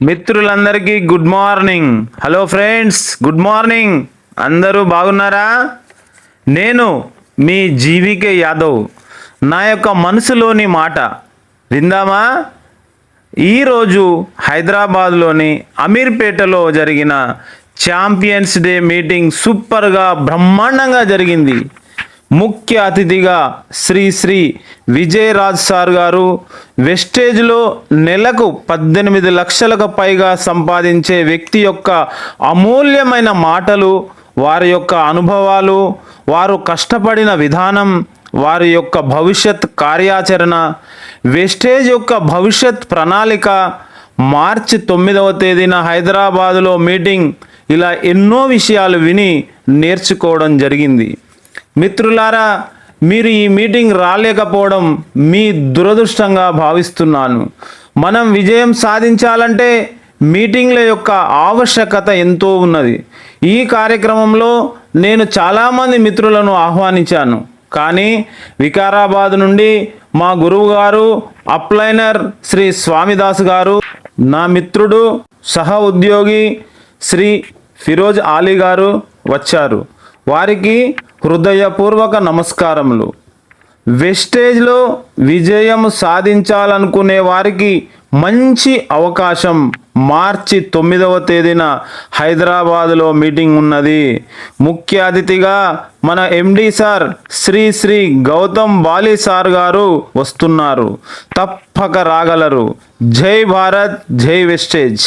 మిత్రులందరికీ good morning. Hello friends, good morning. అందరూ బాగున్నారా? నేను మీ జీవికే యాదవ్. నా యొక్క మనసులోని మాట విందామా? ఈరోజు హైదరాబాద్లోని అమీర్పేటలో జరిగిన ఛాంపియన్స్ డే మీటింగ్ సూపర్గా బ్రహ్మాండంగా జరిగింది. ముఖ్య అతిథిగా శ్రీ విజయరాజ్ సార్ గారు, వెస్టేజ్లో నెలకు 18 లక్షలకు పైగా సంపాదించే వ్యక్తి యొక్క అమూల్యమైన మాటలు, వారి యొక్క అనుభవాలు, వారు కష్టపడిన విధానం, వారి యొక్క భవిష్యత్ కార్యాచరణ, వెస్టేజ్ యొక్క భవిష్యత్ ప్రణాళిక, మార్చి 9వ తేదీన హైదరాబాదులో మీటింగ్, ఇలా ఎన్నో విషయాలు విని నేర్చుకోవడం జరిగింది. మిత్రులారా, మీరు ఈ మీటింగ్ రాలేకపోవడం మీ దురదృష్టంగా భావిస్తున్నాను. మనం విజయం సాధించాలంటే మీటింగ్ల యొక్క ఆవశ్యకత ఎంతో ఉన్నది. ఈ కార్యక్రమంలో నేను చాలామంది మిత్రులను ఆహ్వానించాను, కానీ వికారాబాద్ నుండి మా గురువు గారు అప్లైనర్ శ్రీ స్వామిదాస్ గారు, నా మిత్రుడు సహ ఉద్యోగి శ్రీ ఫిరోజ్ ఆలీ గారు వచ్చారు. వారికి హృదయపూర్వక నమస్కారములు. వెస్టేజ్లో విజయం సాధించాలనుకునే వారికి మంచి అవకాశం. మార్చి 9వ తేదీన హైదరాబాదులో మీటింగ్ ఉన్నది. ముఖ్య అతిథిగా మన MD sir Shri Gautam Bali sir గారు వస్తున్నారు. తప్పక రాగలరు. జై భారత్, జై వెస్టేజ్.